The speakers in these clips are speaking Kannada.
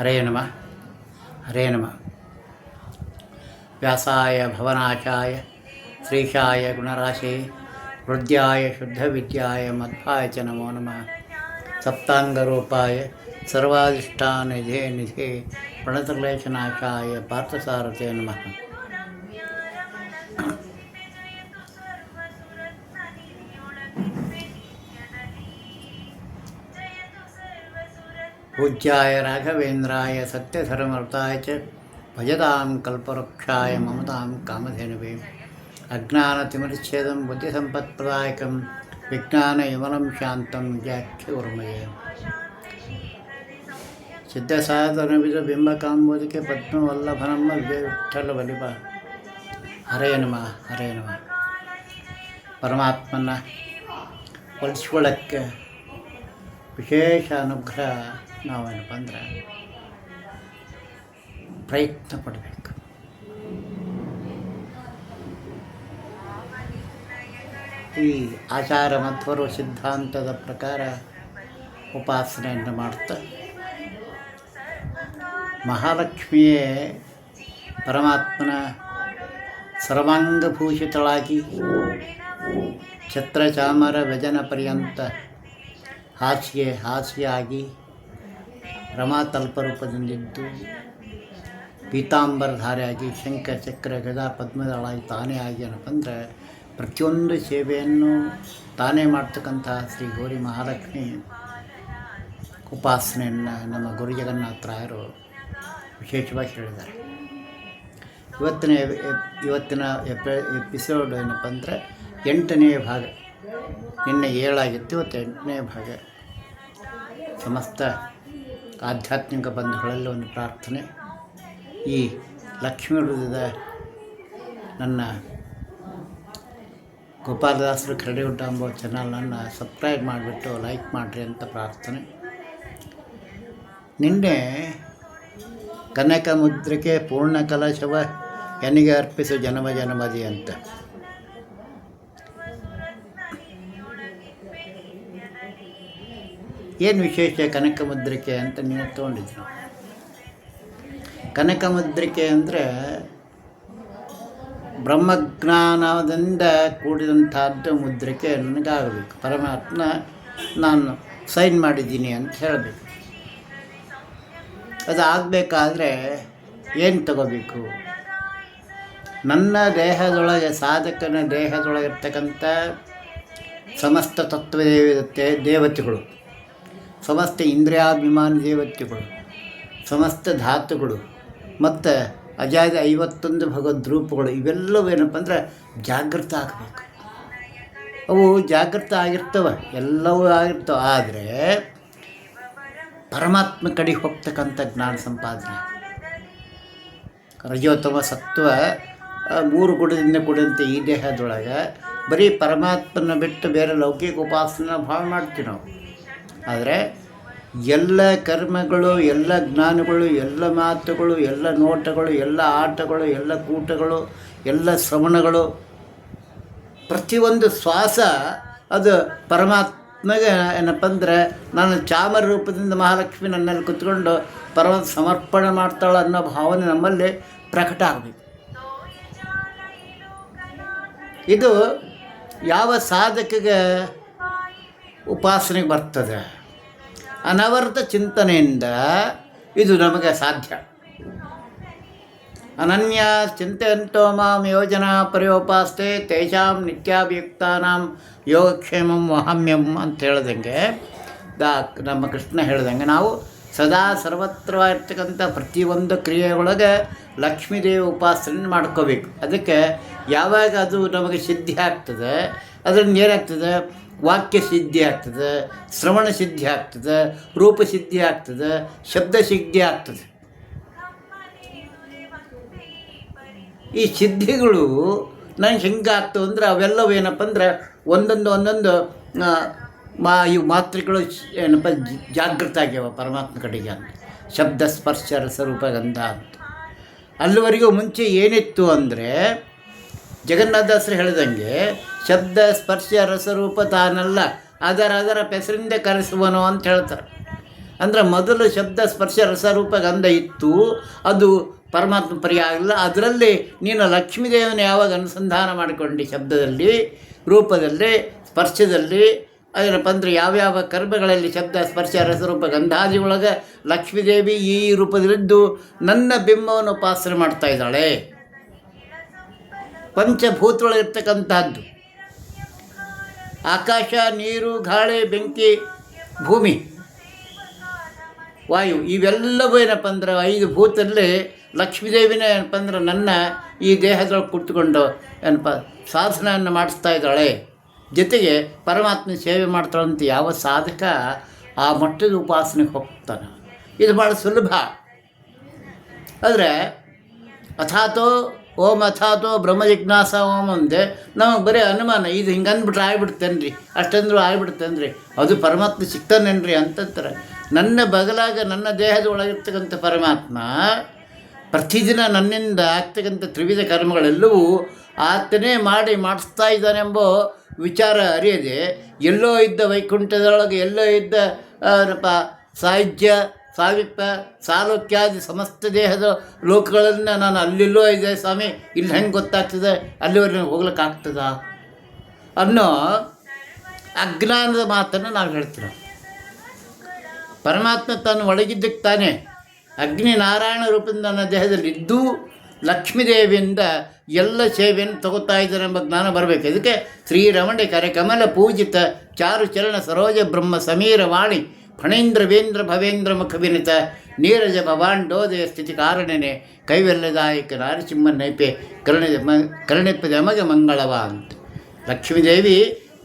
ಹರೇ ನಮಃ. ಹರೇ ನಮಃ. ವ್ಯಾಸಾಯ ಭವನಾಶಾಯ ಶ್ರೀಶಾಯ ಗುಣರಾಶೇ ಹೃದಯಾಯ ಶುದ್ಧವಿದ್ಯಾಯ ಮಧ್ವಾಯ ಚ ನಮೋ ನಮಃ. ಸಪ್ತಾಂಗರೂಪಾಯ ಸರ್ವಾಧಿಷ್ಠಾನನಿಧೇ ನಿಧೇ ಪ್ರಣತಕ್ಲೇಶನಾಶಾಯ ಪಾರ್ಥಸಾರಥೇ ನಮಃ. ಪೂಜ್ಯಾಯ ರಾಘವೇಂದ್ರಾಯ ಸತ್ಯಧರ್ಮರತಾಯ ಚ ಭಜತಾಂ ಕಲ್ಪವೃಕ್ಷಾಯ ಮಮತಾಂ ಕಾಮಧೇನವೇ. ಅಜ್ಞಾನತಿಮಿರಚ್ಛೇದಂ ಬುದ್ಧಿಸಂಪತ್ಪ್ರದಾಯಕಂ ವಿಜ್ಞಾನವಿಮಲಂ ಶಾಂತಂ ವಿಜಾಖ್ಯಗುರುಮಯೇ. ಸಿದ್ಧಸಾಧನವಿಧಬಿಂಬಕಾಂಬೋದಿಕೆ ಪದ್ಮವಲ್ಲಭನಮ್ಮ ವಿಜಯ ವಿಠ್ಠಲ ಬಲಿಪ. ಹರೇ ನಮಃ. ಹರೇ ನಮಃ. ಪರಮಾತ್ಮನ ಹೊಲಿಸ್ಕೊಳ್ಳೋಕ್ಕೆ ವಿಶೇಷ ಅನುಗ್ರಹ ನಾವೇನಪ್ಪ ಅಂದ್ರೆ ಪ್ರಯತ್ನ ಪಡಬೇಕು. ಈ ಆಚಾರ ಮಧ್ವರು ಸಿದ್ಧಾಂತದ ಪ್ರಕಾರ ಉಪಾಸನೆಯನ್ನು ಮಾಡ್ತಾ ಮಹಾಲಕ್ಷ್ಮಿಯೇ ಪರಮಾತ್ಮನ ಸರ್ವಾಂಗಭೂಷಿತಳಾಗಿ ಛತ್ರಚಾಮರ ವ್ಯಜನ ಪರ್ಯಂತ ಹಾಸಿಯಾಗಿ ರಮಾತಲ್ಪರೂಪದಿಂದಿದ್ದು ಪೀತಾಂಬರಧಾರಿಯಾಗಿ ಶಂಖ ಚಕ್ರ ಗದಾ ಪದ್ಮದಳಾಗಿ ತಾನೇ ಆಗಿ ಏನಪ್ಪಂದರೆ ಪ್ರತಿಯೊಂದು ಸೇವೆಯನ್ನು ತಾನೇ ಮಾಡ್ತಕ್ಕಂಥ ಶ್ರೀ ಗೌರಿ ಮಹಾಲಕ್ಷ್ಮಿ ಉಪಾಸನೆಯನ್ನು ನಮ್ಮ ಗುರು ಜಗನ್ನಾಥರಾಯರು ವಿಶೇಷವಾಗಿ ಹೇಳಿದ್ದಾರೆ. ಇವತ್ತಿನ ಎಪಿಸೋಡ್ ಏನಪ್ಪ ಅಂದರೆ 8ನೇ ಭಾಗ. ನಿನ್ನೆ 7 ಆಗಿತ್ತು, ಇವತ್ತು 8ನೇ ಭಾಗ. ಸಮಸ್ತ ಆಧ್ಯಾತ್ಮಿಕ ಬಂಧುಗಳಲ್ಲಿ ಒಂದು ಪ್ರಾರ್ಥನೆ, ಈ ಲಕ್ಷ್ಮೀ ಹೃದಯದ ನನ್ನ ಗೋಪಾಲದಾಸರು ಕ್ರೆಡಿಟ್ ಎಂಬ ಚಾನಲನ್ನು ಸಬ್ಸ್ಕ್ರೈಬ್ ಮಾಡಿಬಿಟ್ಟು ಲೈಕ್ ಮಾಡಿರಿ ಅಂತ ಪ್ರಾರ್ಥನೆ. ನಿನ್ನೆ ಕನಕ ಮುದ್ರಿಕೆ ಪೂರ್ಣ ಕಲಶವ ಎನಿಗೆ ಅರ್ಪಿಸು ಜನ್ಮ ಜನ್ಮದಿ ಅಂತ. ಏನು ವಿಶೇಷ ಕನಕ ಮುದ್ರಿಕೆ ಅಂತ ನೀವು ತೊಗೊಂಡಿದ್ರು. ಕನಕ ಮುದ್ರಿಕೆ ಅಂದರೆ ಬ್ರಹ್ಮಜ್ಞಾನದಿಂದ ಕೂಡಿದಂಥದ್ದು ಮುದ್ರಿಕೆ ನನಗಾಗಬೇಕು. ಪರಮಾತ್ಮ ನಾನು ಸೈನ್ ಮಾಡಿದ್ದೀನಿ ಅಂತ ಹೇಳಬೇಕು. ಅದು ಆಗಬೇಕಾದ್ರೆ ಏನು ತಗೋಬೇಕು? ನನ್ನ ದೇಹದೊಳಗೆ, ಸಾಧಕನ ದೇಹದೊಳಗಿರ್ತಕ್ಕಂಥ ಸಮಸ್ತ ದೇವತೆಗಳು, ಸಮಸ್ತ ಇಂದ್ರಿಯಾಭಿಮಾನಿ ದೇವತೆಗಳು, ಸಮಸ್ತ ಧಾತುಗಳು ಮತ್ತು ಅಜಾದ 51 ಭಗವದ್ರೂಪಗಳು, ಇವೆಲ್ಲವೂ ಏನಪ್ಪ ಅಂದರೆ ಜಾಗೃತ ಆಗಬೇಕು. ಅವು ಜಾಗೃತ ಆಗಿರ್ತವೆ, ಎಲ್ಲವೂ ಆಗಿರ್ತವೆ. ಆದರೆ ಪರಮಾತ್ಮ ಕಡೆಗೆ ಹೋಗ್ತಕ್ಕಂಥ ಜ್ಞಾನ ಸಂಪಾದನೆ, ರಜೋತಮ ಸತ್ವ 3 ಗುಣದಿಂದ ಕೂಡಿದಂತೆ ಈ ದೇಹದೊಳಗೆ ಬರೀ ಪರಮಾತ್ಮನ ಬಿಟ್ಟು ಬೇರೆ ಲೌಕಿಕ ಉಪಾಸನೆ ಭಾಳ ಮಾಡ್ತೀವಿ ನಾವು. ಆದರೆ ಎಲ್ಲ ಕರ್ಮಗಳು, ಎಲ್ಲ ಜ್ಞಾನಗಳು, ಎಲ್ಲ ಮಾತುಗಳು, ಎಲ್ಲ ನೋಟಗಳು, ಎಲ್ಲ ಆಟಗಳು, ಎಲ್ಲ ಕೂಟಗಳು, ಎಲ್ಲ ಶ್ರವಣಗಳು, ಪ್ರತಿಯೊಂದು ಶ್ವಾಸ ಅದು ಪರಮಾತ್ಮಗೆ ಏನಪ್ಪ ಅಂದರೆ ನಾನು ಚಾಮರ ರೂಪದಿಂದ ಮಹಾಲಕ್ಷ್ಮಿ ನನ್ನಲ್ಲಿ ಕೂತ್ಕೊಂಡು ಪರಮಾತ್ಮ ಸಮರ್ಪಣೆ ಮಾಡ್ತಾಳೆ ಅನ್ನೋ ಭಾವನೆ ನಮ್ಮಲ್ಲಿ ಪ್ರಕಟ ಆಗಬೇಕು. ಇದು ಯಾವ ಸಾಧಕಿಗೆ ಉಪಾಸನೆಗೆ ಬರ್ತದೆ? ಅನವರತ ಚಿಂತನೆಯಿಂದ ಇದು ನಮಗೆ ಸಾಧ್ಯ. ಅನನ್ಯ ಚಿಂತೆಯಂತೋ ಮಾಂ ಯೋಜನಾ ಪರ್ಯೋಪಾಸ್ತೆ ತೇಷಾಂ ನಿತ್ಯಾಭಿಯುಕ್ತಾನಾಂ ಯೋಗಕ್ಷೇಮಂ ವಹಾಮ್ಯಂ ಅಂತ ಹೇಳ್ದಂಗೆ, ನಮ್ಮ ಕೃಷ್ಣ ಹೇಳ್ದಂಗೆ ನಾವು ಸದಾ ಸರ್ವತ್ರವಾಗಿರ್ತಕ್ಕಂಥ ಪ್ರತಿಯೊಂದು ಕ್ರಿಯೆಯೊಳಗೆ ಲಕ್ಷ್ಮೀದೇವಿ ಉಪಾಸನೆ ಮಾಡ್ಕೋಬೇಕು. ಅದಕ್ಕೆ ಯಾವಾಗ ಅದು ನಮಗೆ ಸಿದ್ಧಿ ಆಗ್ತದೆ, ಅದರಿಂದ ಏನಾಗ್ತದೆ? ವಾಕ್ಯ ಸಿದ್ಧಿ ಆಗ್ತದೆ, ಶ್ರವಣ ಸಿದ್ಧಿ ಆಗ್ತದೆ, ರೂಪ ಸಿದ್ಧಿ ಆಗ್ತದೆ, ಶಬ್ದ ಸಿದ್ಧಿ ಆಗ್ತದೆ. ಈ ಸಿದ್ಧಿಗಳು ನನಗೆ ಹೆಂಗೆ ಆಗ್ತವೆ ಅಂದರೆ ಅವೆಲ್ಲವೂ ಏನಪ್ಪ ಅಂದ್ರೆ ಒಂದೊಂದು ಇವು ಮಾತ್ರೆಗಳು ಏನಪ್ಪ ಜಾಗೃತ ಆಗ್ಯಾವ ಪರಮಾತ್ಮ ಕಡೆಗೆ ಅಂತ. ಶಬ್ದ ಸ್ಪರ್ಶ ರಸರೂಪ ಗಂಧ ಅಂತ. ಅಲ್ಲಿವರೆಗೂ ಮುಂಚೆ ಏನಿತ್ತು ಅಂದರೆ ಜಗನ್ನಾಥದಾಸರು ಹೇಳಿದಂಗೆ ಶಬ್ದ ಸ್ಪರ್ಶ ರಸರೂಪ ತಾನಲ್ಲ, ಅದರ ಪೆಸರಿಂದ ಕರೆಸುವನು ಅಂತ ಹೇಳ್ತಾರೆ. ಅಂದರೆ ಮೊದಲು ಶಬ್ದ ಸ್ಪರ್ಶ ರಸರೂಪ ಗಂಧ ಇತ್ತು, ಅದು ಪರಮಾತ್ಮ ಪರ್ಯಾಯ ಆಗಲಿಲ್ಲ. ಅದರಲ್ಲಿ ನೀನು ಲಕ್ಷ್ಮೀದೇವನ ಯಾವಾಗ ಅನುಸಂಧಾನ ಮಾಡಿಕೊಂಡು ಶಬ್ದದಲ್ಲಿ, ರೂಪದಲ್ಲಿ, ಸ್ಪರ್ಶದಲ್ಲಿ, ಏನಪ್ಪ ಅಂದರೆ ಯಾವ್ಯಾವ ಕರ್ಮಗಳಲ್ಲಿ ಶಬ್ದ ಸ್ಪರ್ಶ ರಸರೂಪ ಗಂಧಾದಿ ಒಳಗೆ ಲಕ್ಷ್ಮೀದೇವಿ ಈ ರೂಪದಲ್ಲಿದ್ದು ನನ್ನ ಬಿಂಬವನ್ನು ಉಪಾಸನೆ ಮಾಡ್ತಾ ಇದ್ದಾಳೆ. ಪಂಚಭೂತೊಳಗಿರ್ತಕ್ಕಂಥದ್ದು ಆಕಾಶ, ನೀರು, ಗಾಳಿ, ಬೆಂಕಿ, ಭೂಮಿ, ವಾಯು, ಇವೆಲ್ಲವೂ ಏನಪ್ಪ ಅಂದ್ರೆ 5 ಭೂತಲ್ಲಿ ಲಕ್ಷ್ಮೀದೇವಿನೇ ಏನಪ್ಪ ಅಂದ್ರೆ ನನ್ನ ಈ ದೇಹದೊಳಗೆ ಕುತ್ಕೊಂಡು ಏನಪ್ಪ ಸಾಧನೆಯನ್ನು ಮಾಡಿಸ್ತಾ ಇದ್ದಾಳೆ. ಜೊತೆಗೆ ಪರಮಾತ್ಮ ಸೇವೆ ಮಾಡ್ತಾಳಂತ ಯಾವ ಸಾಧಕ ಆ ಮಟ್ಟದ ಉಪಾಸನೆಗೆ ಹೋಗ್ತಾನೆ. ಇದು ಭಾಳ ಸುಲಭ. ಆದರೆ ಅಥಾತೋ ಬ್ರಹ್ಮ ಜಿಜ್ಞಾಸ ಓಂ ಅಂದೆ ನಮಗೆ ಬರೀ ಅನುಮಾನ, ಇದು ಹಿಂಗೆ ಅಂದ್ಬಿಟ್ರೆ ಆಗ್ಬಿಡ್ತೇನ್ರಿ, ಅಷ್ಟಂದ್ರೂ ಆಗ್ಬಿಡ್ತೇನ್ರಿ, ಅದು ಪರಮಾತ್ಮ ಸಿಗ್ತಾನೇನ್ರಿ ಅಂತಂತಾರೆ. ನನ್ನ ಬಗಲಾಗ ನನ್ನ ದೇಹದ ಒಳಗಿರ್ತಕ್ಕಂಥ ಪರಮಾತ್ಮ ಪ್ರತಿದಿನ ನನ್ನಿಂದ ಆಗ್ತಕ್ಕಂಥ ತ್ರಿವಿಧ ಕರ್ಮಗಳೆಲ್ಲವೂ ಆತನೇ ಮಾಡಿಸ್ತಾ ಇದ್ದಾನೆಂಬ ವಿಚಾರ ಅರಿಯದೆ ಎಲ್ಲೋ ಇದ್ದ ವೈಕುಂಠದೊಳಗೆ ಎಲ್ಲೋ ಇದ್ದ ಸಾಹಿತ್ಯ, ಸಾವಿಪ್ಯ, ಸಾಲೋಕ್ಯಾದಿ ಸಮಸ್ತ ದೇಹದ ಲೋಕಗಳನ್ನು ನಾನು ಅಲ್ಲೆಲ್ಲೋ ಇದೆ ಸ್ವಾಮಿ, ಇಲ್ಲಿ ಹೆಂಗೆ ಗೊತ್ತಾಗ್ತದೆ, ಅಲ್ಲಿವರೆಗೆ ಹೋಗ್ಲಿಕ್ಕಾಗ್ತದ ಅನ್ನೋ ಅಜ್ಞಾನದ ಮಾತನ್ನು ನಾವು ಹೇಳ್ತೀವಿ. ಪರಮಾತ್ಮ ತಾನು ಒಳಗಿದ್ದಕ್ಕೆ ತಾನೇ ಅಗ್ನಿ ನಾರಾಯಣ ರೂಪದಿಂದ ನನ್ನ ದೇಹದಲ್ಲಿದ್ದು ಲಕ್ಷ್ಮೀದೇವಿಯಿಂದ ಎಲ್ಲ ಸೇವೆಯನ್ನು ತಗೋತಾ ಇದ್ದಾನೆಂಬ ಜ್ಞಾನ ಬರಬೇಕು. ಇದಕ್ಕೆ ಶ್ರೀರಮಣಿ ಕಮಲ ಪೂಜಿತ ಚಾರು ಚರಣ ಸರೋಜ ಬ್ರಹ್ಮ ಸಮೀರ ವಾಣಿ ಫಣೇಂದ್ರ ವೇಂದ್ರ ಭವೇಂದ್ರ ಮುಖವಿನಿತ ನೀರಜ ಭವಾಂಡೋದಯ ಸ್ಥಿತಿ ಕಾರಣನೇ ಕೈವಲ್ಯದಾಯಕ ನಾರಸಿಂಹ ನೈಪೆ ಕರುಣಿಪದ ನಮಗೆ ಮಂಗಳವ ಅಂತ. ಲಕ್ಷ್ಮೀದೇವಿ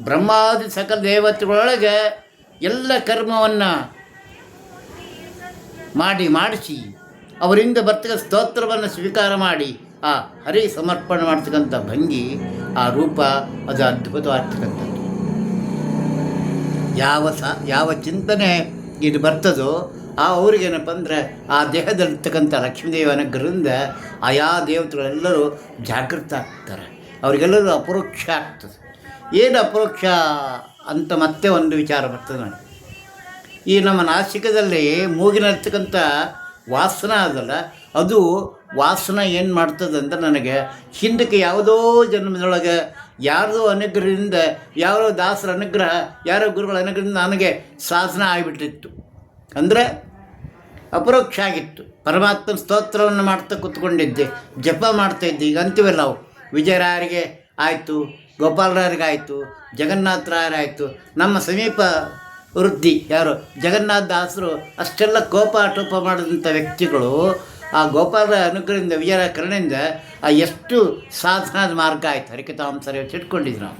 ಬ್ರಹ್ಮಾದಿ ಸಕಲ ದೇವತೆಗಳೊಳಗೆ ಎಲ್ಲ ಕರ್ಮವನ್ನು ಮಾಡಿಸಿ ಅವರಿಂದ ಬರ್ತಕ್ಕ ಸ್ತೋತ್ರವನ್ನು ಸ್ವೀಕಾರ ಮಾಡಿ ಆ ಹರಿ ಸಮರ್ಪಣೆ ಮಾಡ್ತಕ್ಕಂಥ ಭಂಗಿ, ಆ ರೂಪ, ಅದು ಅದ್ಭುತವಾಗ್ತಕ್ಕಂಥದ್ದು. ಯಾವ ಚಿಂತನೆ ಇದು ಬರ್ತದೋ ಅವ್ರಿಗೇನಪ್ಪ ಅಂದರೆ ಆ ದೇಹದಲ್ಲಿರ್ತಕ್ಕಂಥ ಲಕ್ಷ್ಮೀದೇವಿ ಅನುಗ್ರಹದಿಂದ ಆಯಾ ದೇವತೆಗಳೆಲ್ಲರೂ ಜಾಗೃತ ಆಗ್ತಾರೆ, ಅವರಿಗೆಲ್ಲರೂ ಅಪರೋಕ್ಷ ಆಗ್ತದೆ. ಏನು ಅಪರೋಕ್ಷ ಅಂತ ಮತ್ತೆ ಒಂದು ವಿಚಾರ ಬರ್ತದೆ ನೋಡಿ. ಈ ನಮ್ಮ ನಾಸಿಕದಲ್ಲಿ ಮೂಗಿನರ್ತಕ್ಕಂಥ ವಾಸನ ಅದಲ್ಲ, ಅದು ವಾಸನ ಏನು ಮಾಡ್ತದೆ ಅಂತ ನನಗೆ ಹಿಂದಕ್ಕೆ ಯಾವುದೋ ಜನ್ಮದೊಳಗೆ ಯಾರದೋ ಅನುಗ್ರಹದಿಂದ, ಯಾರೋ ದಾಸರ ಅನುಗ್ರಹ, ಯಾರೋ ಗುರುಗಳ ಅನುಗ್ರಹದಿಂದ ನನಗೆ ಸಾಧನ ಆಗಿಬಿಟ್ಟಿತ್ತು. ಅಂದರೆ ಅಪರೋಕ್ಷ ಆಗಿತ್ತು. ಪರಮಾತ್ಮನ ಸ್ತೋತ್ರವನ್ನು ಮಾಡ್ತಾ ಕೂತ್ಕೊಂಡಿದ್ದೆ, ಜಪ ಮಾಡ್ತಾಯಿದ್ದೆ. ಈಗ ಅಂತೀವಲ್ಲ, ನಾವು ವಿಜಯರಾಯರಿಗೆ ಆಯಿತು, ಗೋಪಾಲರಾಯರಿಗಾಯಿತು, ಜಗನ್ನಾಥರಾಯರಾಯಿತು, ನಮ್ಮ ಸಮೀಪ ವೃದ್ಧಿ ಯಾರು ಜಗನ್ನಾಥ ದಾಸರು ಅಷ್ಟೆಲ್ಲ ಕೋಪ ಮಾಡಿದಂಥ ವ್ಯಕ್ತಿಗಳು ಆ ಗೋಪಾಲರ ಅನುಗ್ರಹದಿಂದ, ವಿಜಯರ ಕರುಣೆಯಿಂದ ಆ ಎಷ್ಟು ಸಾಧನದ ಮಾರ್ಗ ಆಯಿತು. ಹರಿಕಥಾಂಸರ ಇಟ್ಕೊಂಡಿದ್ದು ನಾವು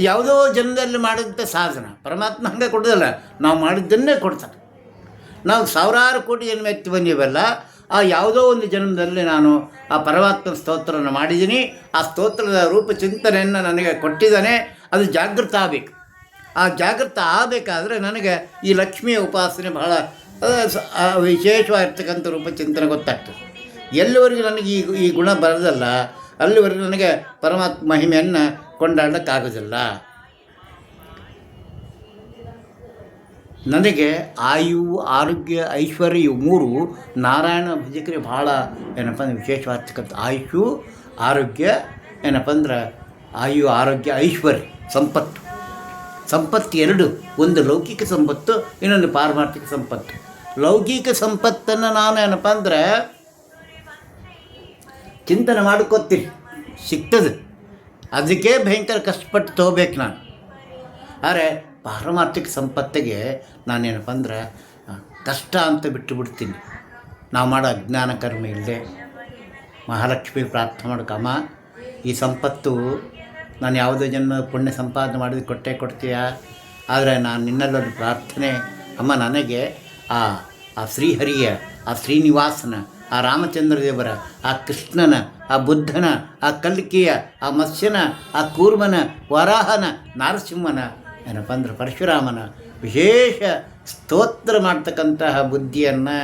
ಯಾವುದೋ ಜನ್ಮದಲ್ಲಿ ಮಾಡಿದಂಥ ಸಾಧನ ಪರಮಾತ್ಮ ಹಂಗೆ ಕೊಡೋದಲ್ಲ, ನಾವು ಮಾಡಿದ್ದನ್ನೇ ಕೊಡ್ತಾರೆ. ನಾವು ಸಾವಿರಾರು ಕೋಟಿ ಜನ್ಮ ಎತ್ತಿ ಬಂದೀವಲ್ಲ, ಆ ಯಾವುದೋ ಒಂದು ಜನ್ಮದಲ್ಲಿ ನಾನು ಆ ಪರಮಾತ್ಮನ ಸ್ತೋತ್ರವನ್ನು ಮಾಡಿದ್ದೀನಿ. ಆ ಸ್ತೋತ್ರದ ರೂಪ ಚಿಂತನೆಯನ್ನು ನನಗೆ ಕೊಟ್ಟಿದ್ದಾನೆ. ಅದು ಜಾಗೃತ ಆಗಬೇಕು. ಆ ಜಾಗೃತ ಆಗಬೇಕಾದ್ರೆ ನನಗೆ ಈ ಲಕ್ಷ್ಮಿಯ ಉಪಾಸನೆ ಬಹಳ ವಿಶೇಷವಾಗಿರ್ತಕ್ಕಂಥ ರೂಪ ಚಿಂತನೆ ಗೊತ್ತಾಗ್ತದೆ. ಎಲ್ಲಿವರೆಗೂ ನನಗೆ ಈ ಗುಣ ಬರೋದಲ್ಲ, ಅಲ್ಲಿವರೆಗೂ ನನಗೆ ಪರಮಾತ್ಮ ಮಹಿಮೆಯನ್ನು ಕೊಂಡಾಡೋಕ್ಕಾಗೋದಿಲ್ಲ. ನನಗೆ ಆಯು, ಆರೋಗ್ಯ, ಐಶ್ವರ್ಯ ಇವು 3 ನಾರಾಯಣ ಭಜಕರಿಗೆ ಭಾಳ ಏನಪ್ಪ ಅಂದ್ರೆ ವಿಶೇಷವಾಗಿರ್ತಕ್ಕಂಥ. ಆಯುಷು, ಆರೋಗ್ಯ, ಏನಪ್ಪ ಅಂದ್ರೆ ಆಯು, ಆರೋಗ್ಯ, ಐಶ್ವರ್ಯ, ಸಂಪತ್ತು. ಸಂಪತ್ತು 2, ಒಂದು ಲೌಕಿಕ ಸಂಪತ್ತು, ಇನ್ನೊಂದು ಪಾರಮಾರ್ಥಿಕ ಸಂಪತ್ತು. ಲೌಕಿಕ ಸಂಪತ್ತನ್ನು ನಾನು ಏನಪ್ಪ ಅಂದ್ರೆ ಚಿಂತನೆ ಮಾಡ್ಕೋತೀನಿ, ಸಿಗ್ತದೆ, ಅದಕ್ಕೆ ಭಯಂಕರ ಕಷ್ಟಪಟ್ಟು ತೊಗೋಬೇಕು ನಾನು. ಆದರೆ ಪಾರಮಾರ್ಥಿಕ ಸಂಪತ್ತಿಗೆ ನಾನೇನಪ್ಪ ಅಂದ್ರೆ ಕಷ್ಟ ಅಂತ ಬಿಟ್ಟುಬಿಡ್ತೀನಿ. ನಾವು ಮಾಡೋ ಅಜ್ಞಾನ ಕರ್ಮ ಇಲ್ಲದೆ ಮಹಾಲಕ್ಷ್ಮಿ ಪ್ರಾರ್ಥನೆ ಮಾಡೋಕ್ಕಮ್ಮ, ಈ ಸಂಪತ್ತು ನಾನು ಯಾವುದೋ ಜನ್ಮ ಪುಣ್ಯ ಸಂಪಾದನೆ ಮಾಡಿದ್ರೆ ಕೊಡ್ತೀಯ, ಆದರೆ ನಾನು ನಿನ್ನಲ್ಲೊಂದು ಪ್ರಾರ್ಥನೆ ಅಮ್ಮ, ನನಗೆ ಆ ಶ್ರೀಹರಿಯ, ಆ ಶ್ರೀನಿವಾಸನ, ಆ ರಾಮಚಂದ್ರ ದೇವರ, ಆ ಕೃಷ್ಣನ, ಆ ಬುದ್ಧನ, ಆ ಕಲ್ಕಿಯ, ಆ ಮತ್ಸ್ಯನ, ಆ ಕೂರ್ಮನ, ವರಾಹನ, ನಾರಸಿಂಹನ, ಏನಪ್ಪ ಅಂದ್ರೆ ಪರಶುರಾಮನ ವಿಶೇಷ ಸ್ತೋತ್ರ ಮಾಡ್ತಕ್ಕಂತಹ ಬುದ್ಧಿಯನ್ನು,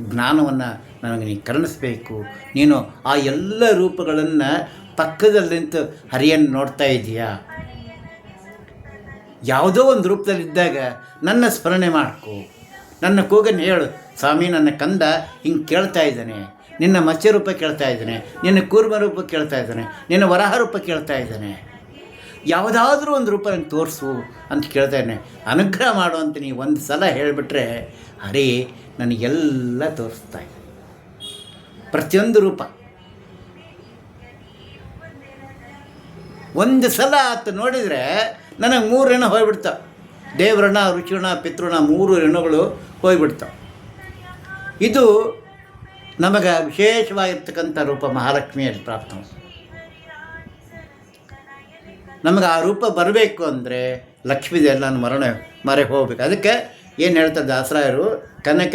ಜ್ಞಾನವನ್ನು ನನಗೆ ನೀನು ಕರುಣಿಸಬೇಕು. ನೀನು ಆ ಎಲ್ಲ ರೂಪಗಳನ್ನು ಪಕ್ಕದಲ್ಲಿ ನಿಂತು ಹರಿಯನ್ನು ನೋಡ್ತಾ ಇದೆಯಾ? ಯಾವುದೋ ಒಂದು ರೂಪದಲ್ಲಿದ್ದಾಗ ನನ್ನ ಸ್ಮರಣೆ ಮಾಡ್ಕೊ, ನನ್ನ ಕೂಗನ್ನು ಹೇಳು, ಸ್ವಾಮಿ ನನ್ನ ಕಂದ ಹಿಂಗೆ ಕೇಳ್ತಾ ಇದ್ದಾನೆ, ನಿನ್ನ ಮತ್ಸ್ಯ ರೂಪ ಕೇಳ್ತಾ ಇದ್ದಾನೆ, ನಿನ್ನ ಕೂರ್ಮ ರೂಪ ಕೇಳ್ತಾ ಇದ್ದಾನೆ, ನಿನ್ನ ವರಾಹ ರೂಪ ಕೇಳ್ತಾ ಇದ್ದಾನೆ, ಯಾವುದಾದ್ರೂ ಒಂದು ರೂಪ ನನಗೆ ತೋರಿಸು ಅಂತ ಕೇಳ್ತಾನೆ. ಅನುಗ್ರಹ ಮಾಡು ಅಂತ ನೀವು ಒಂದು ಸಲ ಹೇಳಿಬಿಟ್ರೆ ಹರೇ ನನಗೆಲ್ಲ ತೋರಿಸ್ತಾ ಇದೆ, ಪ್ರತಿಯೊಂದು ರೂಪ. ಒಂದು ಸಲ ಆತ ನೋಡಿದರೆ ನನಗೆ 3 ಋಣ ಹೋಗ್ಬಿಡ್ತಾವೆ. ದೇವಋಣ, ಋಷಿಋಣ, ಪಿತೃಣ 3 ಋಣಗಳು ಹೋಗ್ಬಿಡ್ತಾವೆ. ಇದು ನಮಗೆ ವಿಶೇಷವಾಗಿರ್ತಕ್ಕಂಥ ರೂಪ ಮಹಾಲಕ್ಷ್ಮಿಯಲ್ಲಿ ಪ್ರಾಪ್ತ. ನಮಗೆ ಆ ರೂಪ ಬರಬೇಕು ಅಂದರೆ ಲಕ್ಷ್ಮೀದೆ ಎಲ್ಲನೂ ಮರೆ ಹೋಗ್ಬೇಕು. ಅದಕ್ಕೆ ಏನು ಹೇಳ್ತಾರೆ ದಾಸರಾಯರು, ಕನಕ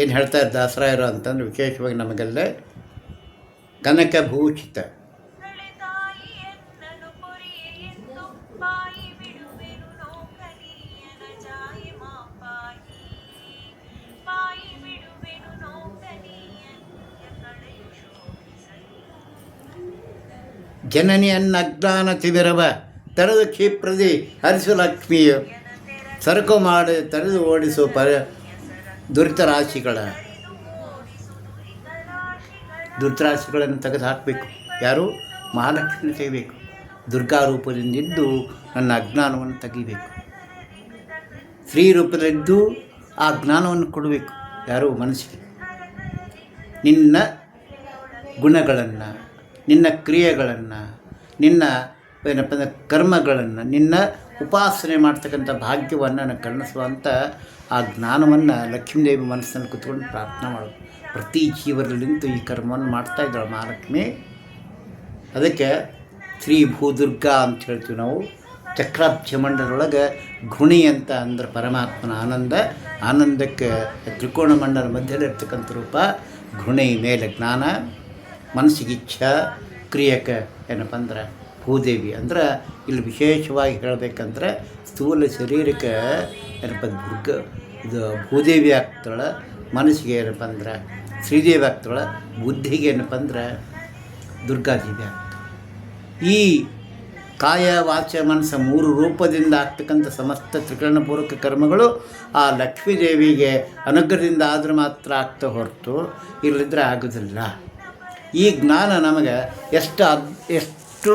ಏನು ಹೇಳ್ತಾರೆ ದಾಸರಾಯರು ಅಂತಂದ್ರೆ ವಿಶೇಷವಾಗಿ ನಮಗೆಲ್ಲ ಕನಕಭೂಷಿತ ಜನನಿಯನ್ನ ಅಜ್ಞಾನ ತಿಮಿರವ ತರದು ಕ್ಷಿಪ್ರದಿ ಹರಿಸು ಲಕ್ಷ್ಮಿಯು ಸರಕು ಮಾಡಿ ತರೆದು ಓಡಿಸು ದುರಿತರಾಶಿಗಳನ್ನು ತೆಗೆದು ಹಾಕಬೇಕು. ಯಾರು? ಮಹಾಲಕ್ಷ್ಮಿ ತೆಗಿಬೇಕು. ದುರ್ಗಾ ರೂಪದಿಂದಿದ್ದು ನನ್ನ ಅಜ್ಞಾನವನ್ನು ತೆಗಿಬೇಕು. ಸ್ತ್ರೀ ರೂಪದಲ್ಲಿದ್ದು ಆ ಜ್ಞಾನವನ್ನು ಕೊಡಬೇಕು. ಯಾರು? ಮನಸ್ಸಿಗೆ. ನಿನ್ನ ಗುಣಗಳನ್ನು, ನಿನ್ನ ಕ್ರಿಯೆಗಳನ್ನು, ನಿನ್ನ ಏನಪ್ಪ ಅಂದರೆ ಕರ್ಮಗಳನ್ನು, ನಿನ್ನ ಉಪಾಸನೆ ಮಾಡ್ತಕ್ಕಂಥ ಭಾಗ್ಯವನ್ನು ನನಗೆ ಕರುಣಿಸುವಂಥ ಆ ಜ್ಞಾನವನ್ನು ಲಕ್ಷ್ಮೀದೇವಿ ಮನಸ್ಸನ್ನು ಕೂತ್ಕೊಂಡು ಪ್ರಾರ್ಥನೆ ಮಾಡೋದು. ಪ್ರತಿ ಜೀವನದಲ್ಲಿಂತೂ ಈ ಕರ್ಮವನ್ನು ಮಾಡ್ತಾಯಿದ್ದಾಳೆ ಮಹಾಲಕ್ಷ್ಮಿ. ಅದಕ್ಕೆ ಶ್ರೀ ಭೂದುರ್ಗಾ ಅಂತ ಹೇಳ್ತೀವಿ ನಾವು. ಚಕ್ರಾಬ್ಜ ಮಂಡಲದೊಳಗೆ ಗುಣಿ ಅಂತ ಅಂದ್ರೆ ಪರಮಾತ್ಮನ ಆನಂದಕ್ಕೆ ತ್ರಿಕೋಣ ಮಂಡಲ ಮಧ್ಯದಲ್ಲಿರ್ತಕ್ಕಂಥ ರೂಪ ಗುಣಿ. ಮೇಲೆ ಜ್ಞಾನ, ಮನಸ್ಸಿಗೆ ಇಚ್ಛಾ, ಕ್ರಿಯಕ್ಕೆ ಏನಪ್ಪ ಅಂದ್ರೆ ಭೂದೇವಿ. ಅಂದ್ರೆ ಇಲ್ಲಿ ವಿಶೇಷವಾಗಿ ಹೇಳಬೇಕಂದ್ರೆ ಸ್ಥೂಲ ಶರೀರಕ್ಕೆ ಏನಪ್ಪ ಇದು ಭೂದೇವಿ ಆಗ್ತಾಳೆ, ಮನಸ್ಸಿಗೆ ಏನಪ್ಪ ಅಂದ್ರೆ ಶ್ರೀದೇವಿ ಆಗ್ತಾಳೆ, ಬುದ್ಧಿಗೆ ಏನಪ್ಪ ಅಂದ್ರೆ ದುರ್ಗಾದೇವಿ ಆಗ್ತಾಳೆ. ಈ ಕಾಯ ವಾಚ ಮನಸ್ಸು 3 ರೂಪದಿಂದ ಆಗ್ತಕ್ಕಂಥ ಸಮಸ್ತ ತ್ರಿಕರಣಪೂರ್ವಕ ಕರ್ಮಗಳು ಆ ಲಕ್ಷ್ಮೀದೇವಿಗೆ ಅನುಗ್ರಹದಿಂದ ಆದರೂ ಮಾತ್ರ ಆಗ್ತಾ ಹೊರತು ಇಲ್ಲದಿದ್ದರೆ ಆಗೋದಿಲ್ಲ. ಈ ಜ್ಞಾನ ನಮಗೆ ಎಷ್ಟು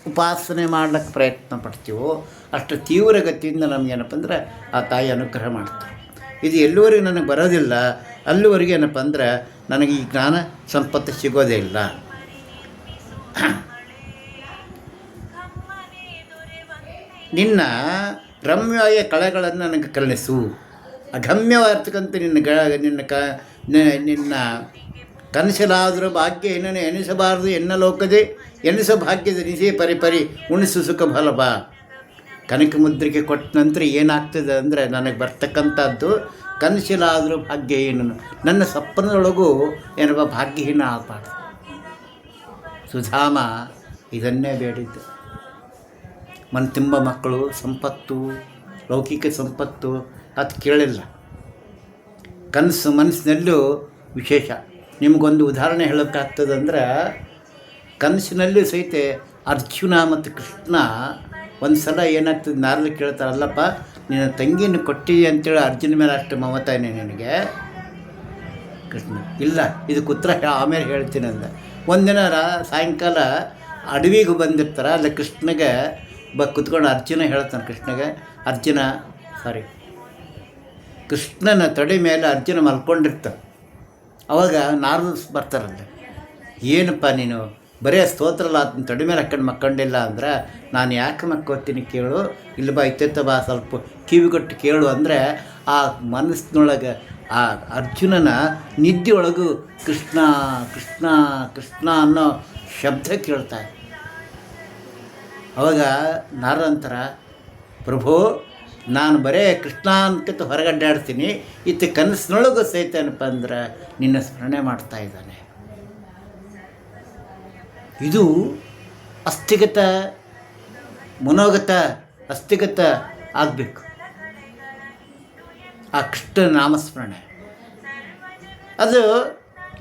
ಉಪಾಸನೆ ಮಾಡ್ಲಿಕ್ಕೆ ಪ್ರಯತ್ನ ಪಡ್ತೀವೋ ಅಷ್ಟು ತೀವ್ರಗತಿಯಿಂದ ನಮಗೇನಪ್ಪ ಅಂದ್ರೆ ಆ ತಾಯಿ ಅನುಗ್ರಹ ಮಾಡ್ತಾರೆ. ಇದು ಎಲ್ಲಿವರೆಗೆ ನನಗೆ ಬರೋದಿಲ್ಲ ಅಲ್ಲಿವರೆಗೆ ಏನಪ್ಪ ಅಂದ್ರೆ ನನಗೆ ಈ ಜ್ಞಾನ ಸಂಪತ್ತು ಸಿಗೋದೇ ಇಲ್ಲ. ನಿನ್ನ ರಮ್ಯವಾದ ಕಳೆಗಳನ್ನು ನನಗೆ ಕರುಣಿಸು. ಅಗಮ್ಯವಾಗಿರ್ತಕ್ಕಂಥ ನಿನ್ನ ಕನಸಲಾದರೂ ಭಾಗ್ಯ ಏನನ್ನು ಎನಿಸಬಾರದು ಎನ್ನಲೋಕದೆ ಎನಿಸ ಭಾಗ್ಯದ ನಿಸೆ ಪರಿಪರಿ ಉಣಿಸು ಸುಖ ಫಲಭ. ಕನಕ ಮುದ್ರಿಕೆ ಕೊಟ್ಟ ನಂತರ ಏನಾಗ್ತದೆ ಅಂದರೆ ನನಗೆ ಬರ್ತಕ್ಕಂಥದ್ದು ಕನಸಲಾದರೂ ಭಾಗ್ಯ ಏನು, ನನ್ನ ಸ್ವಪ್ನದೊಳಗೂ ಏನಪ್ಪ ಭಾಗ್ಯಹೀನ ಆಗಬಾರ್ದು. ಸುಧಾಮ ಇದನ್ನೇ ಬೇಡಿದ್ದು. ತುಂಬ ಮಕ್ಕಳು, ಸಂಪತ್ತು, ಲೌಕಿಕ ಸಂಪತ್ತು ಅದು ಕೇಳಿಲ್ಲ. ಮನಸ್ಸಿನಲ್ಲೂ ವಿಶೇಷ. ನಿಮಗೊಂದು ಉದಾಹರಣೆ ಹೇಳೋಕ್ಕಾಗ್ತದಂದ್ರೆ, ಕನಸಿನಲ್ಲೂ ಸಹಿತ ಅರ್ಜುನ ಮತ್ತು ಕೃಷ್ಣ ಒಂದು ಸಲ ಏನಾಗ್ತದೆ, ನಾರದಲ್ಲಿ ಕೇಳ್ತಾರೆ, ಅಲ್ಲಪ್ಪ ನಿನ್ನ ತಂಗಿಯನ್ನು ಕೊಟ್ಟಿದೆ ಅಂತೇಳಿ ಅರ್ಜುನ ಮೇಲೆ ಅಷ್ಟು ಮಮತಾನೆ ನಿನಗೆ? ಕೃಷ್ಣ ಇಲ್ಲ, ಇದಕ್ಕೆ ಉತ್ತರ ಆಮೇಲೆ ಹೇಳ್ತೀನಿ ಅಂದ. ಒಂದಿನ ಸಾಯಂಕಾಲ ಅಡವಿಗೆ ಬಂದಿರ್ತಾರೆ. ಅಲ್ಲಿ ಕೃಷ್ಣಗೆ ಕುತ್ಕೊಂಡು ಅರ್ಜುನ ಹೇಳ್ತಾನೆ ಕೃಷ್ಣನ ತಡೆ ಮೇಲೆ ಅರ್ಜುನ ಮಲ್ಕೊಂಡಿರ್ತಾನೆ. ಅವಾಗ ನಾರದರು ಬರ್ತಾರಲ್ಲ, ಏನಪ್ಪ ನೀನು ಬರೇ ಸ್ತೋತ್ರಲ್ಲ ಅದನ್ನ ತಡೆ ಮೇಲೆ ಹಾಕೊಂಡು ಮಕ್ಕೊಂಡಿಲ್ಲ ಅಂದ್ರೆ ನಾನು ಯಾಕೆ ಮಕ್ಕೋತೀನಿ ಕೇಳು, ಇಲ್ಲಿ ಬಾ ಇತ್ತೆತ್ತ ಬಾ ಸ್ವಲ್ಪ ಕಿವಿಗೊಟ್ಟು ಕೇಳು ಅಂದರೆ ಆ ಮನಸ್ಸಿನೊಳಗೆ ಆ ಅರ್ಜುನನ ನಿದ್ದೆಯೊಳಗೂ ಕೃಷ್ಣ ಕೃಷ್ಣ ಕೃಷ್ಣ ಅನ್ನೋ ಶಬ್ದ ಕೇಳ್ತಾರೆ. ಅವಾಗ ನಾರಂತರ, ಪ್ರಭು ನಾನು ಬರೇ ಕೃಷ್ಣ ಅನ್ಕತ್ತ ಹೊರಗಡ್ಡಾಡ್ತೀನಿ, ಇತ್ತು ಕನಸಿನೊಳಗೂ ಸಹಿತ ಏನಪ್ಪ ಅಂದ್ರೆ ನಿನ್ನ ಸ್ಮರಣೆ ಮಾಡ್ತಾ ಇದ್ದಾನೆ. ಇದು ಅಸ್ಥಿಗತ ಮನೋಗತ ಅಸ್ಥಿಗತ ಆಗಬೇಕು ಆ ಕೃಷ್ಣ ನಾಮಸ್ಮರಣೆ. ಅದು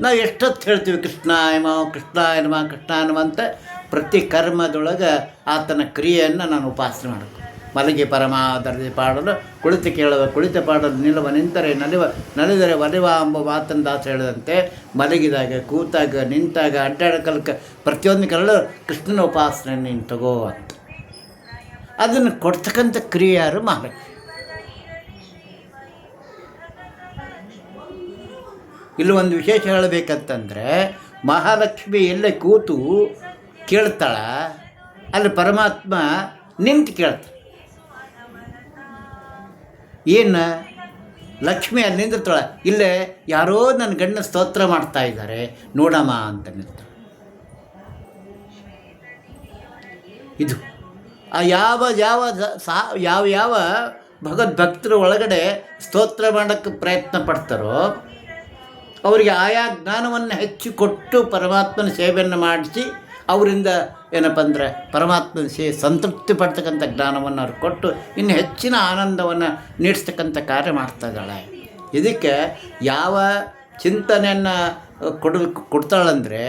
ನಾವು ಎಷ್ಟೊತ್ತು ಹೇಳ್ತೀವಿ ಕೃಷ್ಣಾಯ ನಮಃ ಕೃಷ್ಣಾಯ ನಮಃ ಕೃಷ್ಣಾಯ ನಮಃ ಅಂತ. ಪ್ರತಿ ಕರ್ಮದೊಳಗೆ ಆತನ ಕ್ರಿಯೆಯನ್ನು ನಾನು ಉಪಾಸನೆ ಮಾಡಬೇಕು. ಮಲಗಿ ಪರಮಾದರದಿ ಪಾಡಲು ಕುಳಿತು ಕೇಳುವ ಕುಳಿತ ಪಾಡಲು ನಿಲ್ಲುವ ನಿಂತರೆ ನಲಿದರೆ ಒಲಿವ ಎಂಬ ಮಾತನ್ನು ದಾಸ ಹೇಳಿದಂತೆ ಮಲಗಿದಾಗ ಕೂತಾಗ ನಿಂತಾಗ ಅಡ್ಡಾಡಕಲ್ಕ ಪ್ರತಿಯೊಂದು ಕರಳು ಕೃಷ್ಣನ ಉಪಾಸನೆ ನೀನು ತಗೋ ಅಂತ. ಅದನ್ನು ಕೊಡ್ತಕ್ಕಂಥ ಕ್ರಿಯೆ ಯಾರು? ಮಹಾಲಕ್ಷ್ಮಿ. ಇಲ್ಲಿ ಒಂದು ವಿಶೇಷ ಹೇಳಬೇಕಂತಂದರೆ, ಮಹಾಲಕ್ಷ್ಮಿ ಎಲ್ಲೇ ಕೂತು ಕೇಳ್ತಾಳ, ಅಲ್ಲಿ ಪರಮಾತ್ಮ ನಿಂತು ಕೇಳ್ತಾಳೆ. ಏನು ಲಕ್ಷ್ಮಿ ಅಲ್ಲಿ ನಿಂದಿರ್ತಾಳೆ, ಇಲ್ಲೇ ಯಾರೋ ನನ್ನ ಗಂಡನ ಸ್ತೋತ್ರ ಮಾಡ್ತಾ ಇದ್ದಾರೆ ನೋಡಮ್ಮ ಅಂತ ನಿಲ್ತಾಳೆ. ಇದು ಯಾವ ಯಾವ ಯಾವ ಯಾವ ಭಗವದ್ಭಕ್ತರ ಒಳಗಡೆ ಸ್ತೋತ್ರ ಮಾಡೋಕ್ಕೆ ಪ್ರಯತ್ನ ಪಡ್ತಾರೋ ಅವರಿಗೆ ಆಯಾ ಜ್ಞಾನವನ್ನು ಹೆಚ್ಚು ಕೊಟ್ಟು ಪರಮಾತ್ಮನ ಸೇವೆಯನ್ನು ಮಾಡಿಸಿ ಅವರಿಂದ ಏನಪ್ಪ ಅಂದರೆ ಪರಮಾತ್ಮನ ಸಂತೃಪ್ತಿ ಪಡ್ತಕ್ಕಂಥ ಜ್ಞಾನವನ್ನು ಅವ್ರು ಕೊಟ್ಟು ಇನ್ನು ಹೆಚ್ಚಿನ ಆನಂದವನ್ನು ನೀಡಿಸ್ತಕ್ಕಂಥ ಕಾರ್ಯ ಮಾಡ್ತಾ ಇದ್ದಾಳೆ. ಇದಕ್ಕೆ ಯಾವ ಚಿಂತನೆಯನ್ನು ಕೊಡ್ತಾಳಂದರೆ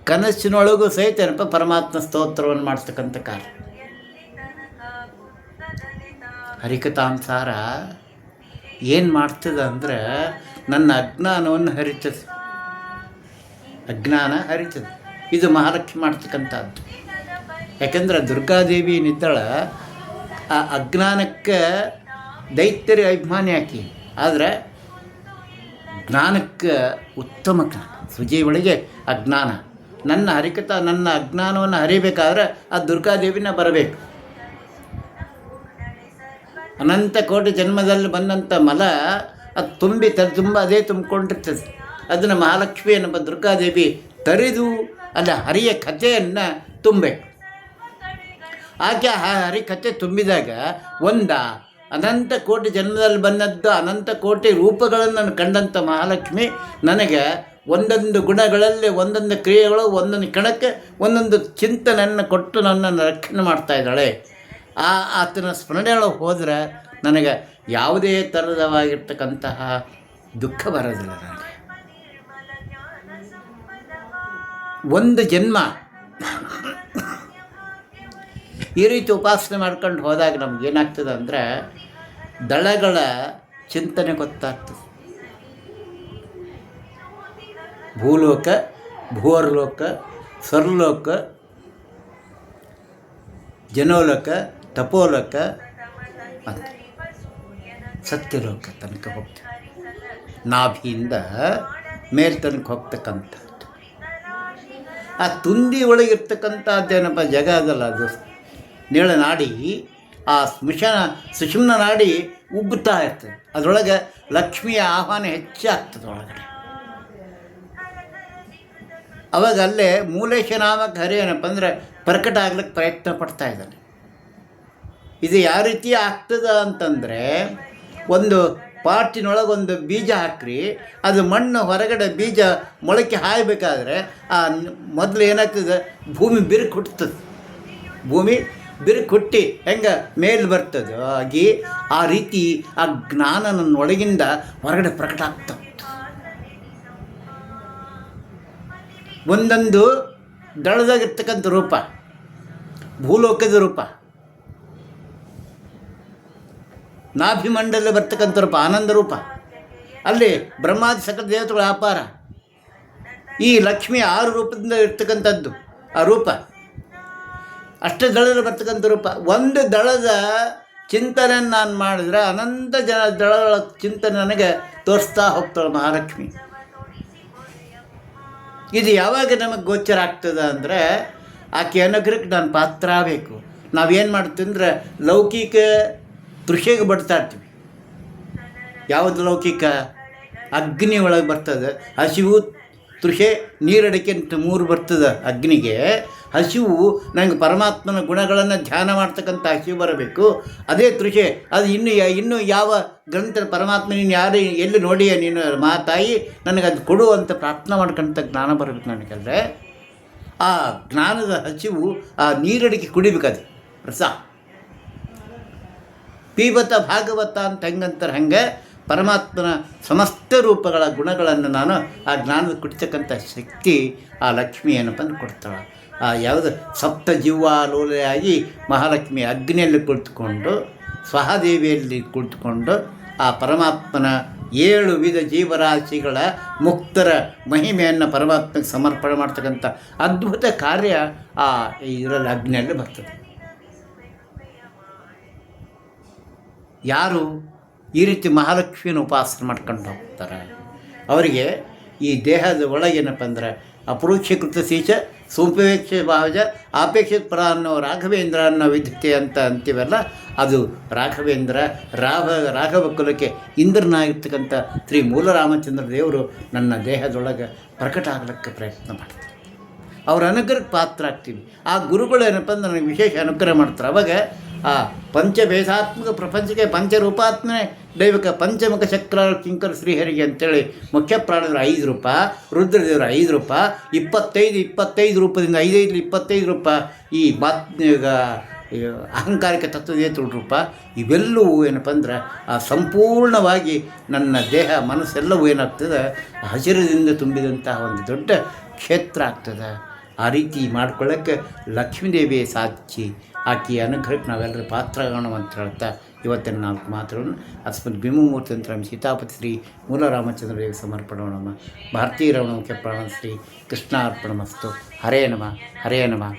ಕನಸಿನೊಳಗೂ ಸಹಿತ ಏನಪ್ಪ ಪರಮಾತ್ಮ ಸ್ತೋತ್ರವನ್ನು ಮಾಡಿಸ್ತಕ್ಕಂಥ ಕಾರ್ಯ. ಹರಿಕಥಾಂಸಾರ ಏನು ಮಾಡ್ತದೆ ಅಂದರೆ ನನ್ನ ಅಜ್ಞಾನವನ್ನು ಹರಿತದೆ, ಅಜ್ಞಾನ ಹರಿತದೆ. ಇದು ಮಹಾಲಕ್ಷ್ಮಿ ಮಾಡ್ತಕ್ಕಂಥದ್ದು. ಯಾಕೆಂದರೆ ದುರ್ಗಾದೇವಿ ಏನಿದ್ದಾಳೆ ಆ ಅಜ್ಞಾನಕ್ಕೆ ದೈತ್ಯರ ಅಭಿಮಾನಿ ಹಾಕಿ, ಆದರೆ ಜ್ಞಾನಕ್ಕೆ ಉತ್ತಮ ಜ್ಞಾನ ಸುಜಿ ಒಳಗೆ ಅಜ್ಞಾನ. ನನ್ನ ನನ್ನ ಅಜ್ಞಾನವನ್ನು ಹರಿಬೇಕಾದ್ರೆ ಆ ದುರ್ಗಾದೇವಿನ ಬರಬೇಕು. ಅನಂತ ಕೋಟಿ ಜನ್ಮದಲ್ಲಿ ಬಂದಂಥ ಮಲ ಅದು ತುಂಬ ಅದೇ ತುಂಬಿಕೊಂಡಿರ್ತದೆ. ಅದನ್ನು ಮಹಾಲಕ್ಷ್ಮಿ ಎನ್ನುವ ದುರ್ಗಾದೇವಿ ತರಿದು ಅಲ್ಲ ಹರಿಯ ಕಥೆಯನ್ನು ತುಂಬಬೇಕು. ಆಕೆ ಹರಿ ಕಥೆ ತುಂಬಿದಾಗ ಅನಂತ ಕೋಟಿ ಜನ್ಮದಲ್ಲಿ ಬಂದದ್ದು ಅನಂತ ಕೋಟಿ ರೂಪಗಳನ್ನು ಕಂಡಂಥ ಮಹಾಲಕ್ಷ್ಮಿ ನನಗೆ ಒಂದೊಂದು ಗುಣಗಳಲ್ಲಿ ಒಂದೊಂದು ಕ್ರಿಯೆಗಳು ಒಂದೊಂದು ಕಣಕ್ಕೆ ಒಂದೊಂದು ಚಿಂತನೆಯನ್ನು ಕೊಟ್ಟು ನನ್ನನ್ನು ರಕ್ಷಣೆ ಮಾಡ್ತಾ ಇದ್ದಾಳೆ. ಆತನ ಸ್ಮರಣೆಯೊಳಗೆ ಹೋದರೆ ನನಗೆ ಯಾವುದೇ ಥರದವಾಗಿರ್ತಕ್ಕಂತಹ ದುಃಖ ಬರೋದಿಲ್ಲ. ನನಗೆ ಒಂದು ಜನ್ಮ ಈ ರೀತಿ ಉಪಾಸನೆ ಮಾಡ್ಕೊಂಡು ಹೋದಾಗ ನಮಗೇನಾಗ್ತದೆ ಅಂದರೆ ದಳಗಳ ಚಿಂತನೆ ಗೊತ್ತಾಗ್ತದೆ. ಭೂಲೋಕ, ಭೂವರ್ಲೋಕ, ಸ್ವರ್ಲೋಕ, ಜನೋಲೋಕ, ತಪೋಲೋಕ ಅಂತ ಸತ್ಯಲೋಕ ತನಕ ಹೋಗ್ತದೆ. ನಾಭಿಯಿಂದ ಮೇಲ್ ತನಕ ಹೋಗ್ತಕ್ಕಂಥದ್ದು. ಆ ತುಂದಿ ಒಳಗಿರ್ತಕ್ಕಂಥದ್ದೇನಪ್ಪ ಜಗ ಅದಲ್ಲ, ಅದು ನೀಳನಾಡಿ, ಆ ಸುಷುಮ್ನ ನಾಡಿ ಉಬ್ಬುತ್ತಾ ಇರ್ತದೆ. ಅದರೊಳಗೆ ಲಕ್ಷ್ಮಿಯ ಆಹ್ವಾನ ಹೆಚ್ಚಾಗ್ತದೆ ಒಳಗಡೆ. ಅವಾಗ ಅಲ್ಲೇ ಮೂಲೇಶ ನಾಮಕ ಹರಿ ಏನಪ್ಪ ಅಂದರೆ ಪ್ರಕಟ ಆಗ್ಲಿಕ್ಕೆ ಪ್ರಯತ್ನ ಪಡ್ತಾ ಇದ್ದಾನೆ. ಇದು ಯಾವ ರೀತಿ ಆಗ್ತದೆ ಅಂತಂದರೆ, ಒಂದು ಪಾಟಿನೊಳಗೆ ಒಂದು ಬೀಜ ಹಾಕ್ರಿ, ಅದು ಮಣ್ಣು ಹೊರಗಡೆ ಬೀಜ ಮೊಳಕೆ ಹಾಯಬೇಕಾದ್ರೆ ಆ ಮೊದಲು ಏನಾಗ್ತದೆ, ಭೂಮಿ ಬಿರುಕು ಹುಟ್ಟುತ್ತದೆ. ಭೂಮಿ ಬಿರುಕು ಹುಟ್ಟಿ ಹೆಂಗೆ ಮೇಲೆ ಬರ್ತದೆ ಆಗಿ ಆ ರೀತಿ ಆ ಜ್ಞಾನ ನನ್ನ ಒಳಗಿಂದ ಹೊರಗಡೆ ಪ್ರಕಟ ಆಗ್ತಾ ಒಂದೊಂದು ದಳದಾಗಿರ್ತಕ್ಕಂಥ ರೂಪ ಭೂಲೋಕದ ರೂಪ, ನಾಭಿಮಂಡಲ ಬರ್ತಕ್ಕಂಥ ರೂಪ ಆನಂದ ರೂಪ, ಅಲ್ಲಿ ಬ್ರಹ್ಮಾದಿ ಸಕಲ ದೇವತೆಗಳ ವ್ಯಾಪಾರ, ಈ ಲಕ್ಷ್ಮಿ 6 ರೂಪದಿಂದ ಇರ್ತಕ್ಕಂಥದ್ದು ಆ ರೂಪ, ಅಷ್ಟೇ ದಳದಲ್ಲಿ ಬರ್ತಕ್ಕಂಥ ರೂಪ. ಒಂದು ದಳದ ಚಿಂತನೆಯನ್ನು ನಾನು ಮಾಡಿದ್ರೆ ಅನಂತ ದಳಗಳ ಚಿಂತನೆ ನನಗೆ ತೋರಿಸ್ತಾ ಹೋಗ್ತಾಳೆ ಮಹಾಲಕ್ಷ್ಮಿ. ಇದು ಯಾವಾಗ ನಮಗೆ ಗೋಚರ ಆಗ್ತದೆ ಅಂದರೆ ಆಕೆ ಅನುಗ್ರಹಕ್ಕೆ ನಾನು ಪಾತ್ರ ಆಗಬೇಕು. ನಾವೇನು ಮಾಡ್ತೀವಿ ಅಂದರೆ ಲೌಕಿಕ ತೃಷೆಗೆ ಬಡ್ತಾ ಇರ್ತೀವಿ. ಯಾವುದು ಲೌಕಿಕ? ಅಗ್ನಿ ಒಳಗೆ ಬರ್ತದೆ ಹಸಿವು, ತೃಷೆ, ನೀರಡಿಕೆ ಅಂತ 3 ಬರ್ತದೆ ಅಗ್ನಿಗೆ. ಹಸಿವು ನನಗೆ ಪರಮಾತ್ಮನ ಗುಣಗಳನ್ನು ಧ್ಯಾನ ಮಾಡ್ತಕ್ಕಂಥ ಹಸಿವು ಬರಬೇಕು. ಅದೇ ತೃಷೆ ಅದು ಇನ್ನು ಯಾವ ಗ್ರಂಥ ಪರಮಾತ್ಮ ನೀನು ಯಾರು ಎಲ್ಲಿ ನೋಡಿಯ ನೀನು ಮಾತಾಯಿ ನನಗೆ ಅದು ಕೊಡು ಅಂತ ಪ್ರಾರ್ಥನೆ ಮಾಡ್ಕೊಂತ ಜ್ಞಾನ ಬರಬೇಕು ನನಗಂದರೆ ಆ ಜ್ಞಾನದ ಹಸಿವು ಆ ನೀರಡಿಕೆ ಕುಡಿಬೇಕದು ರಸ. ಪೀಬತ ಭಾಗವತ ಅಂತ ಹೆಂಗಂತಾರೆ ಹಂಗೆ ಪರಮಾತ್ಮನ ಸಮಸ್ತ ರೂಪಗಳ ಗುಣಗಳನ್ನು ನಾನು ಆ ಜ್ಞಾನದ ಕೊಡ್ತಕ್ಕಂಥ ಶಕ್ತಿ ಆ ಲಕ್ಷ್ಮಿ ಏನಪ್ಪ ಅಂದ್ರೆ ಕೊಡ್ತಾಳೆ. ಆ ಯಾವುದು ಸಪ್ತ ಜೀವಾಲೋಲೆಯಾಗಿ ಮಹಾಲಕ್ಷ್ಮಿ ಅಗ್ನಿಯಲ್ಲಿ ಕುಳಿತುಕೊಂಡು ಸ್ವಹದೇವಿಯಲ್ಲಿ ಕುಳಿತುಕೊಂಡು ಆ ಪರಮಾತ್ಮನ 7 ವಿಧ ಜೀವರಾಶಿಗಳ ಮುಕ್ತರ ಮಹಿಮೆಯನ್ನು ಪರಮಾತ್ಮಗೆ ಸಮರ್ಪಣೆ ಮಾಡ್ತಕ್ಕಂಥ ಅದ್ಭುತ ಕಾರ್ಯ ಆ ಇದರಲ್ಲಿ ಅಗ್ನಿಯಲ್ಲಿ ಬರ್ತದೆ. ಯಾರು ಈ ರೀತಿ ಮಹಾಲಕ್ಷ್ಮಿಯನ್ನು ಉಪಾಸನೆ ಮಾಡ್ಕೊಂಡು ಹೋಗ್ತಾರೆ ಅವರಿಗೆ ಈ ದೇಹದ ಒಳಗೇನಪ್ಪ ಅಂದ್ರೆ ಅಪರೋಕ್ಷಕೃತ ಶೀಶ ಸೋಪೇಕ್ಷ ಭಾವಜ ಆಪೇಕ್ಷಿತ ಪರ ಅನ್ನೋ ರಾಘವೇಂದ್ರ ಅನ್ನೋ ವಿದ್ಯತೆ ಅಂತ ಅಂತೀವಲ್ಲ, ಅದು ರಾಘವೇಂದ್ರ ರಾಘವ ಕುಲಕ್ಕೆ ಇಂದ್ರನಾಗಿರ್ತಕ್ಕಂಥ ಶ್ರೀ ಮೂಲರಾಮಚಂದ್ರ ದೇವರು ನನ್ನ ದೇಹದೊಳಗೆ ಪ್ರಕಟ ಆಗಲಿಕ್ಕೆ ಪ್ರಯತ್ನ ಮಾಡ್ತಾರೆ. ಅವ್ರ ಅನುಗ್ರಹಕ್ಕೆ ಪಾತ್ರ ಆಗ್ತೀವಿ. ಆ ಗುರುಗಳು ಏನಪ್ಪ ಅಂದ್ರೆ ನನಗೆ ವಿಶೇಷ ಅನುಗ್ರಹ ಮಾಡ್ತಾರೆ. ಅವಾಗ ಆ ಪಂಚಭೇದಾತ್ಮಕ ಪ್ರಪಂಚಕ್ಕೆ ಪಂಚರೂಪಾತ್ಮನೇ ದೈವಕ ಪಂಚಮುಖ ಚಕ್ರ ಕಿಂಕರ ಶ್ರೀಹರಿಗೆ ಅಂತೇಳಿ ಮುಖ್ಯ ಪ್ರಾಣದರು 5 ರೂಪ, ರುದ್ರದೇವರು 5 ರೂಪ, 25 ರೂಪದಿಂದ 25 ರೂಪ ಈ ಈಗ ಅಹಂಕಾರಿಕ ತತ್ವದೇತೃ ರೂಪ. ಇವೆಲ್ಲವೂ ಏನಪ್ಪ ಅಂದ್ರೆ ಆ ಸಂಪೂರ್ಣವಾಗಿ ನನ್ನ ದೇಹ ಮನಸ್ಸೆಲ್ಲವೂ ಏನಾಗ್ತದೆ ಹಸಿರದಿಂದ ತುಂಬಿದಂತಹ ಒಂದು ದೊಡ್ಡ ಕ್ಷೇತ್ರ ಆಗ್ತದೆ. ಆ ರೀತಿ ಮಾಡ್ಕೊಳ್ಳೋಕ್ಕೆ ಲಕ್ಷ್ಮೀದೇವಿಯೇ ಸಾಕ್ಷಿ. ಆಕೆಯ ಅನುಗ್ರಹಕ್ಕೆ ನಾವೆಲ್ಲರೂ ಪಾತ್ರಗೋಣ ಅಂತ ಹೇಳ್ತಾ ಇವತ್ತಿನ 4 ಮಾತುಗಳನ್ನು ಅಸ್ಮದ್ ಭೀಮಮೂರ್ತಂತ್ರ ಸೀತಾಪತಿ ಶ್ರೀ ಮೂಲರಾಮಚಂದ್ರ ದೇವಿ ಸಮರ್ಪಣೋಣ. ಭಾರತೀಯ ರಮಣ ಮುಖ್ಯ ಪ್ರಾಣ ಶ್ರೀ ಕೃಷ್ಣಾರ್ಪಣಮಸ್ತು. ಹರೇ ನಮಃ, ಹರೇ ನಮಃ.